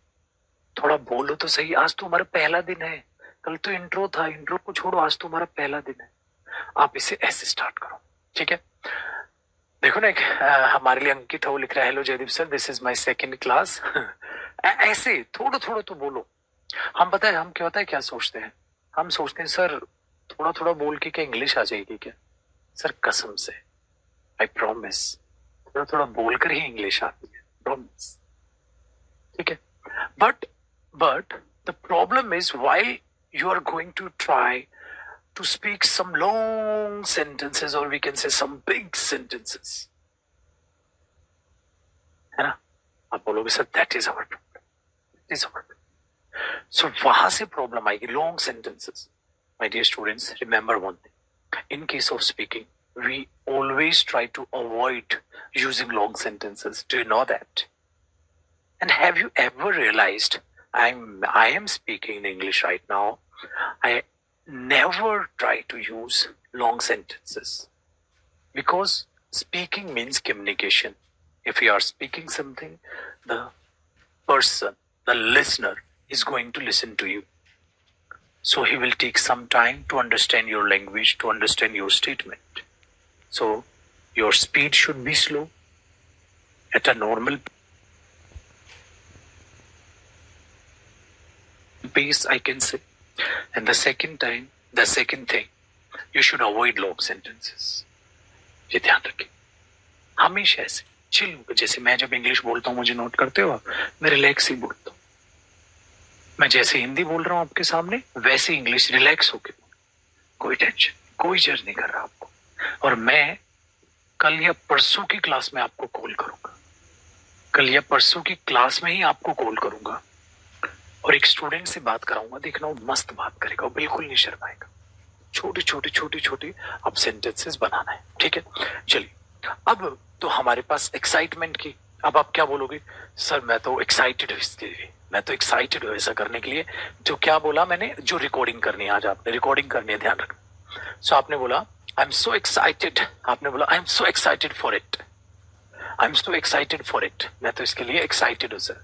थोड़ा बोलो तो सही। आज तो हमारा पहला दिन है, कल तो इंट्रो था, इंट्रो को छोड़ो, आज तो हमारा पहला दिन है। आप इसे ऐसे स्टार्ट करो, ठीक है। देखो ना, एक हमारे लिए अंकित है, वो लिख रहा है, hello Jaydeep sir, this is my second class. ऐसे थोड़ा थोड़ा तो बोलो। हम पता है हम क्या होता है, क्या सोचते हैं, हम सोचते हैं सर थोड़ा थोड़ा बोल के क्या इंग्लिश आ जाएगी क्या। सर कसम से, आई प्रॉमिस, थोड़ा थोड़ा बोलकर ही इंग्लिश आती है, प्रॉमिस, ठीक है। But the problem is, while you are going to try to speak some long sentences, or we can say some big sentences, है ना, आप बोलोगे sir that is our problem, that is our problem. So वहां से प्रॉब्लम आएगी, long sentences. My dear students, remember one thing. In case of speaking, we always try to avoid using long sentences. Do you know that? And have you ever realized, I am speaking in English right now. I never try to use long sentences because speaking means communication. If you are speaking something, the person, the listener is going to listen to you. So he will take some time to understand your language, to understand your statement. So your speed should be slow, at a normal pace, I can say. And the second thing, you should avoid long sentences. ये ध्यान रखें, हमेशा ऐसे चिल। जैसे मैं जब इंग्लिश बोलता हूँ, मुझे नोट करते हो आप, मैं रिलैक्स ही बोलता हूँ। मैं जैसे हिंदी बोल रहा हूँ आपके सामने, वैसे इंग्लिश रिलैक्स होके, कोई टेंशन, कोई जज नहीं कर रहा आपको। और मैं कल या परसों की क्लास में आपको कॉल करूंगा, कल या परसों की क्लास में ही आपको कॉल करूंगा और एक स्टूडेंट से बात कराऊंगा। देखना वो मस्त बात करेगा, वो बिल्कुल नहीं शर्माएगा। छोटी छोटी छोटी छोटी अब सेंटेंसेस बनाना है, ठीक है। चलिए, अब तो हमारे पास एक्साइटमेंट की, अब आप क्या बोलोगे, सर मैं तो एक्साइटेड हूँ इसके लिए, मैं तो एक्साइटेड हूँ ऐसा करने के लिए। जो क्या बोला मैंने, जो रिकॉर्डिंग करनी है, आज आपने रिकॉर्डिंग करनी है, ध्यान रखना। सो आपने बोला आई एम सो एक्साइटेड, आपने बोला I am so excited for it, I am so excited for it, मैं तो इसके लिए एक्साइटेड हूँ सर।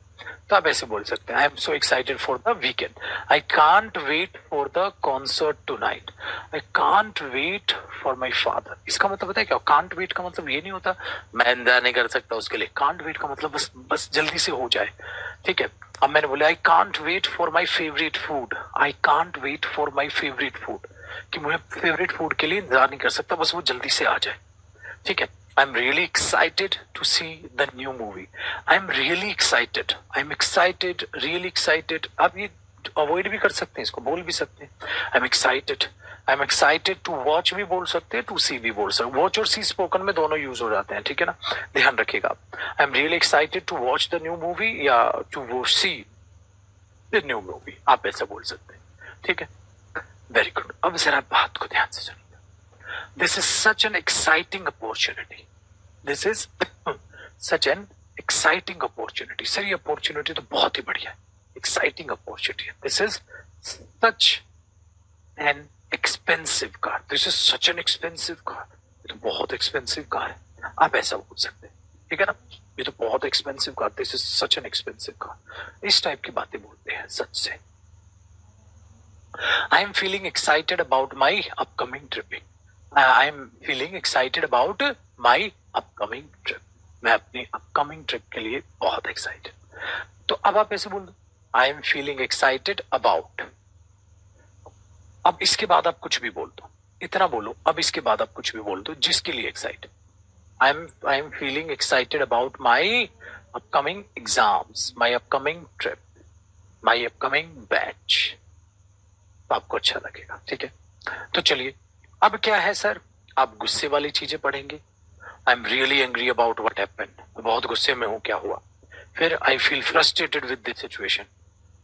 तो आप ऐसे बोल सकते हैं, I am so excited for the weekend, I can't wait for the concert tonight, I can't wait for my father. इसका मतलब पता है क्या, कांट वेट का मतलब ये नहीं होता मैं इंतजार नहीं कर सकता उसके लिए। कांट वेट का मतलब बस बस जल्दी से हो जाए, ठीक है। अब मैंने बोला I can't wait for my favourite food, I can't wait for my favourite food, कि मुझे फेवरेट फूड के लिए इंतजार नहीं कर सकता, बस वो जल्दी से आ जाए, ठीक है। I'm really excited to see the new movie. I'm really excited. I'm excited, really excited. आप ये अवॉइड भी कर सकते हैं, इसको बोल भी सकते हैं। I'm excited. I'm excited to watch भी बोल सकते हैं, to see भी बोल सकते हैं। Watch और see स्पोकन में दोनों यूज हो जाते हैं, ठीक है ना, ध्यान रखिएगा आप। I'm really excited to watch the new movie या to see the new movie, आप ऐसा बोल सकते हैं, ठीक है। Very good. अब जरा बात को ध्यान से सुनिए। This is such an exciting opportunity. This is such an exciting opportunity. Sir ये अपॉर्चुनिटी तो बहुत ही बढ़िया है, exciting opportunity. This is such an expensive car. This is such an expensive car. ये तो बहुत expensive car है, आप ऐसा बोल सकते हैं, ठीक है ना। ये तो बहुत expensive car, this is such an expensive car. इस टाइप की बातें बोलते हैं सच से। आई am feeling excited about my upcoming trip. I am feeling excited about my upcoming trip. मैं अपनी अपकमिंग ट्रिप के लिए बहुत एक्साइटेड। तो अब आप ऐसे बोल दो, आई एम फीलिंग एक्साइटेड अबाउट। अब इसके बाद आप कुछ भी बोल दो, इतना बोलो, अब इसके बाद आप कुछ भी बोल दो जिसके लिए excited. I am feeling excited about my upcoming exams, my upcoming trip, my upcoming batch। तो आपको अच्छा लगेगा, ठीक है। तो चलिए, अब क्या है सर, आप गुस्से वाली चीजें पढ़ेंगे। I am really angry about what happened, बहुत गुस्से में हूं, क्या हुआ। फिर I feel frustrated with this situation,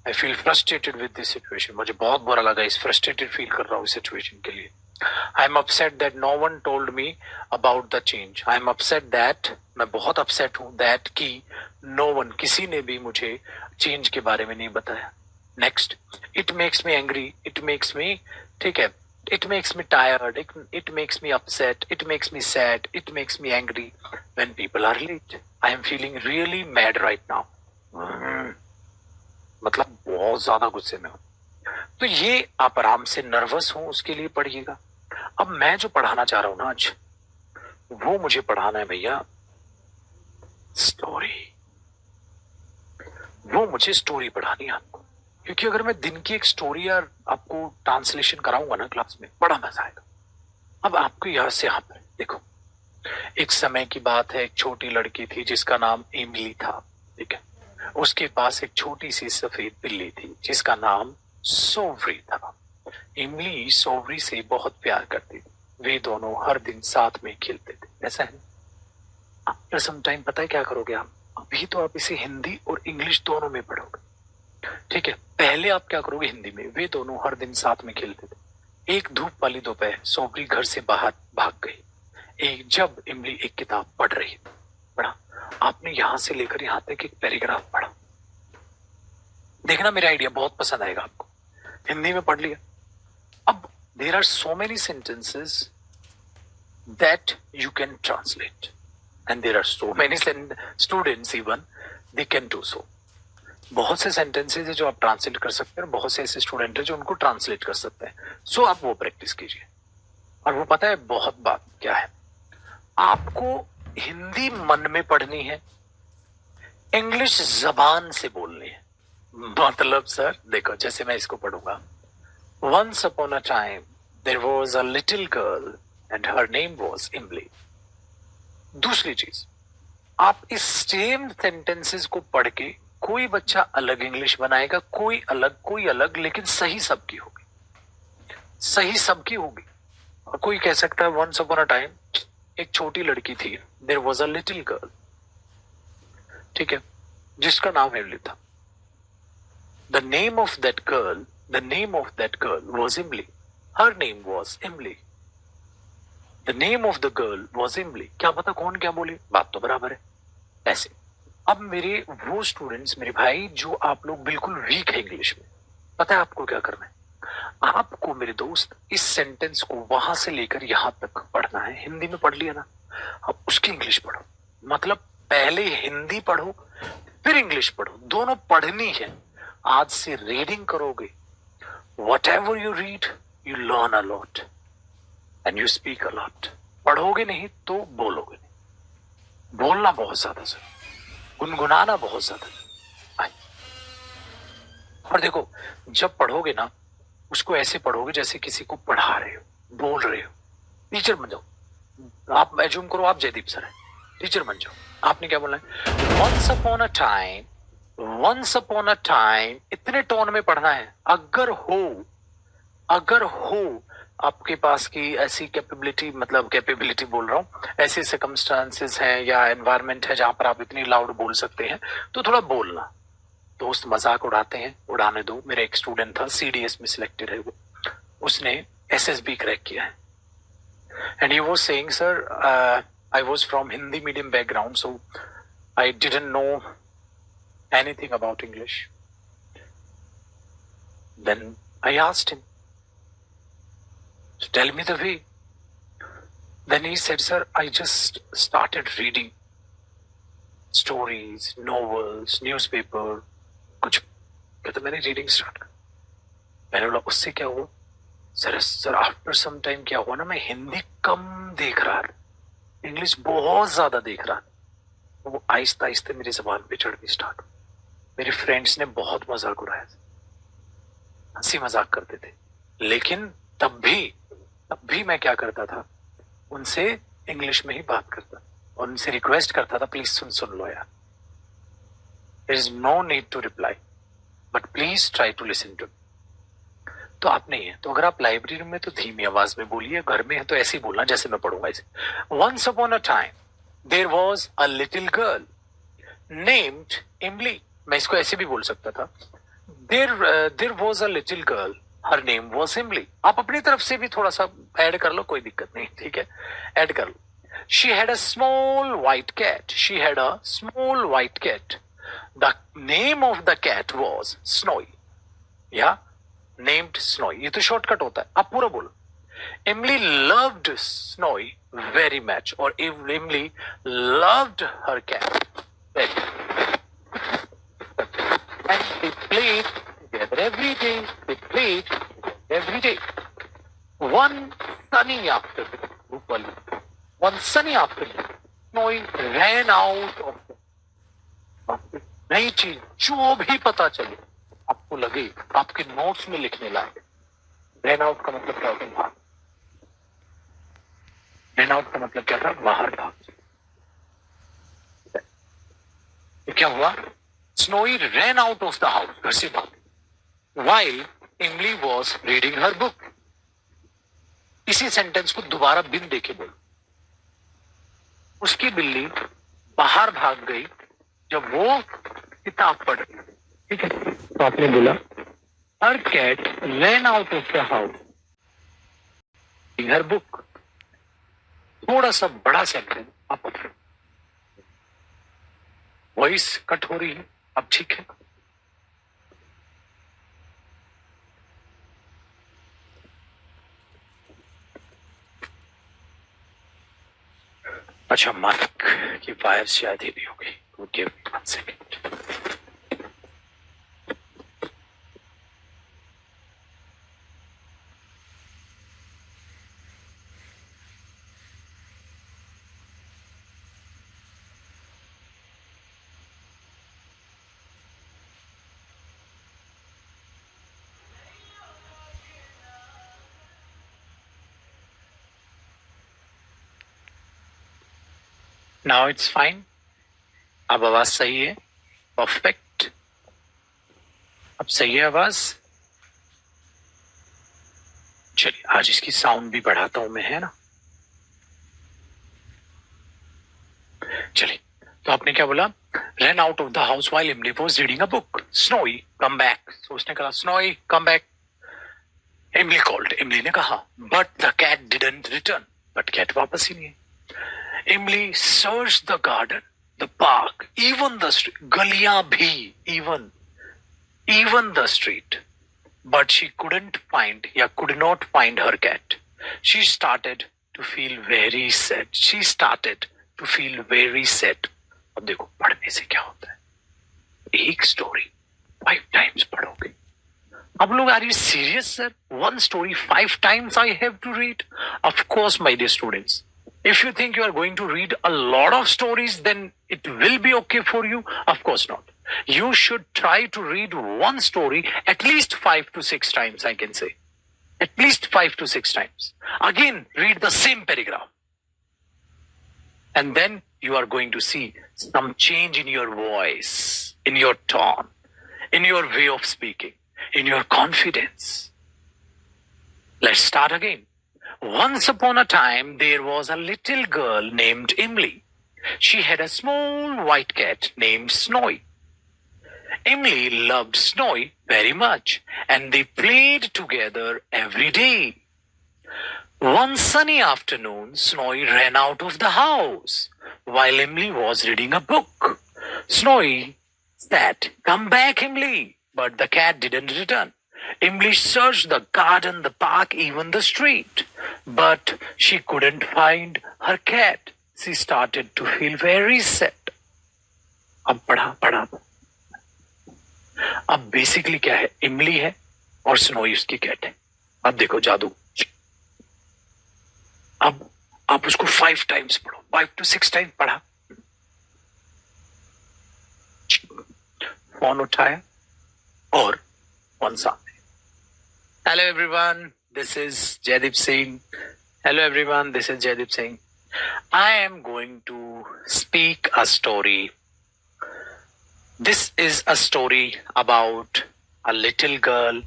I feel frustrated with this situation, मुझे बहुत बुरा लगा, इस फ्रस्ट्रेटेड फील कर रहा हूँ इस सिचुएशन के लिए। I am upset that no one told me about the change. I am upset that, मैं बहुत अपसेट हूं, दैट की नो वन, किसी ने भी मुझे चेंज के बारे में नहीं बताया। Next, it makes me angry, it makes me, ठीक है, it makes me tired, it makes me upset, it makes me sad, it makes me angry when people are late. I am feeling really mad right now, मतलब बहुत ज्यादा गुस्से में हूं। तो ये आप आराम से नर्वस हो उसके लिए पढ़िएगा। अब मैं जो पढ़ाना चाह रहा हूं ना आज, वो मुझे पढ़ाना है भैया स्टोरी। वो मुझे स्टोरी पढ़ानी है आपको, क्योंकि अगर मैं दिन की एक स्टोरी या आपको ट्रांसलेशन कराऊंगा ना क्लास में, बड़ा मजा आएगा। अब आपको यहां से यहां पर देखो, एक समय की बात है, एक छोटी लड़की थी जिसका नाम इमली था, ठीक है। उसके पास एक छोटी सी सफेद बिल्ली थी जिसका नाम सोवरी था। इमली सोवरी से बहुत प्यार करती थी, वे दोनों हर दिन साथ में खेलते थे। ऐसा है। आफ्टर सम टाइम पता है क्या करोगे आप, अभी तो आप इसे हिंदी और इंग्लिश दोनों में पढ़ोगे, ठीक है। पहले आप क्या करोगे हिंदी में, वे दोनों हर दिन साथ में खेलते थे। एक धूप वाली दोपहर सोवरी घर से बाहर भाग गई। जब इमली एक किताब पढ़ रही थी, पढ़ा, आपने यहां से लेकर यहां तक एक पैराग्राफ पढ़ा। देखना मेरा आइडिया बहुत पसंद आएगा आपको। हिंदी में पढ़ लिया। अब there are so many sentences that you can translate and there are so many students even they can do so. बहुत से सेंटेंसेस है जो आप ट्रांसलेट कर सकते हैं, बहुत से ऐसे स्टूडेंट है जो उनको ट्रांसलेट कर सकते हैं। सो आप वो प्रैक्टिस कीजिए। और वो पता है बहुत बात क्या है, आपको हिंदी मन में पढ़नी है, इंग्लिश जबान से बोलनी है। मतलब सर देखो, जैसे मैं इसको पढ़ूंगा, once upon a time there was a little girl and her name was Imli. दूसरी चीज, आप इस सेम सेंटेंसेस को पढ़ के कोई बच्चा अलग इंग्लिश बनाएगा, कोई अलग, लेकिन सही सबकी होगी, सही सबकी होगी। और कोई कह सकता है वंस अपॉन अ टाइम एक छोटी लड़की थी, there was a little girl, ठीक है, जिसका नाम इमली था। The name of that girl was Imli. Her name was Imli. The name of the girl was Imli. क्या पता कौन क्या बोले, बात तो बराबर है। ऐसे अब मेरे वो स्टूडेंट्स, मेरे भाई, जो आप लोग बिल्कुल वीक है इंग्लिश में, पता है आपको क्या करना है। आपको मेरे दोस्त इस सेंटेंस को वहां से लेकर यहां तक पढ़ना है। हिंदी में पढ़ लिया ना, अब उसकी इंग्लिश पढ़ो। मतलब पहले हिंदी पढ़ो फिर इंग्लिश पढ़ो, दोनों पढ़नी है। आज से रीडिंग करोगे, what ever you read you learn a lot and you speak a lot. पढ़ोगे नहीं तो बोलोगे नहीं। बोलना बहुत ज्यादा सर, गुनगुनाना बहुत ज्यादा। और देखो, जब पढ़ोगे ना, उसको ऐसे पढ़ोगे जैसे किसी को पढ़ा रहे हो, बोल रहे हो। टीचर बन जाओ। आप एज्यूम करो आप जयदीप सर हैं, टीचर बन जाओ। आपने क्या बोलना है, once upon a time, once upon a time, इतने टोन में पढ़ना है। अगर हो आपके पास की ऐसी कैपेबिलिटी, मतलब कैपेबिलिटी बोल रहा हूं, ऐसे सर्कमस्टांसेस हैं या एनवायरनमेंट है जहां पर आप इतनी लाउड बोल सकते हैं, तो थोड़ा बोलना। दोस्त मजाक उड़ाते हैं, उड़ाने दो। मेरा एक स्टूडेंट था, सीडीएस में सिलेक्टेड है वो, उसने एसएसबी क्रैक किया है। And he was saying, sir I was from Hindi medium background, so I didn't know anything about English. Then I asked him to tell me the way. Then he said, sir, I just started reading. Stories, novels, newspaper, कुछ। कहता मैंने रीडिंग स्टार्ट कर। मैंने बोला उससे क्या हुआ? सर आफ्टर सम टाइम क्या हुआ ना, मैं हिंदी कम देख रहा था, इंग्लिश बहुत ज्यादा देख रहा था। वो आहिस्ता आहिस्ता मेरी जबान पे चढ़नी स्टार्ट हुई। मेरे फ्रेंड्स ने बहुत मजाक उड़ाया, हंसी मजाक करते थे, लेकिन तब भी मैं क्या करता था, उनसे इंग्लिश में ही बात करता और उनसे रिक्वेस्ट करता था, प्लीज सुन लो यार, there is no need to reply, but please try to listen to. तो आप नहीं है तो अगर आप लाइब्रेरी में तो धीमी आवाज में बोलिए, घर में है तो ऐसे ही बोलना जैसे मैं पढ़ूंगा इसे। Once upon a time there was a little girl named Imli. मैं इसको ऐसे भी बोल सकता था, there was a little girl, her name was Imli. आप अपनी तरफ से भी थोड़ा सा ऐड कर लो, कोई दिक्कत नहीं, ठीक है, ऐड कर लो। She had a small white cat, she had a small white cat, the name of the cat was Snowy, या नेम्ड स्नोई, ये तो शॉर्टकट होता है, आप पूरा बोलो। Emily loved Snowy very much, or Emily loved her cat very much. And they played together every day. They played every day. One sunny afternoon, one sunny afternoon, Snowy ran out of the नई चीज जो भी पता चले, आपको लगे आपके नोट्स में लिखने लायक। रैन आउट का मतलब क्या होता है? भाग। रैन आउट का मतलब क्या था? बाहर भाग। तो क्या हुआ? Snowy rain out of the house, घर से भाग। वाइल इमली वॉज रीडिंग हर बुक। इसी सेंटेंस को दोबारा बिन देखे बोलो। उसकी बिल्ली बाहर भाग गई जब वो किताब पढ़ रही थी, ठीक है। तो आपने बोला her cat ran out of the house her book. थोड़ा सा बड़ा सेंटेंस आप, वॉइस कट हो रही है, अब ठीक है। अच्छा, माइक की वायर शायद ही भी हो गई, give me 1 second. Now it's fine. अब आवाज सही है, परफेक्ट। अब सही है आवाज। चलिए आज इसकी साउंड भी बढ़ाता हूं मैं, है ना। चलिए, तो आपने क्या बोला? Run out of the house while Emily was reading a book. Snowy come back. सोचने का, Snowy come back. Emily called, Emily ने कहा, but the cat didn't return. बट कैट वापस ही नहीं है। Emily searched the garden, the park, even the street, गलियां भी, even the street, but she couldn't find, या could not find her cat. She started to feel very sad. She started to feel very sad. अब देखो पढ़ने से क्या होता है, एक स्टोरी 5 times पढ़ोगे। अब लोग, are you serious sir? 1 story 5 times I have to read? Of course, my dear students. If you think you are going to read a lot of stories, then it will be okay for you. Of course not. You should try to read 1 story at least 5 to 6 times, I can say. At least 5 to 6 times. Again, read the same paragraph. And then you are going to see some change in your voice, in your tone, in your way of speaking, in your confidence. Let's start again. Once upon a time, there was a little girl named Emily. She had a small white cat named Snowy. Emily loved Snowy very much, and they played together every day. One sunny afternoon, Snowy ran out of the house while Emily was reading a book. Snowy said, "Come back, Emily," but the cat didn't return. Emily searched the garden, the park, even the street, but she couldn't find her cat. She started to feel very sad. अब पढ़ा पढ़ा। अब बेसिकली क्या है, इमली है और स्नोई उसकी कैट है। अब देखो जादू। अब आप उसको 5 टाइम्स पढ़ो, 5 to 6 टाइम्स पढ़ा। फोन उठाया और फोन सामने। Hello everyone, this is Jaydeep Singh. Hello everyone, this is Jaydeep Singh. I am going to speak a story. This is a story about a little girl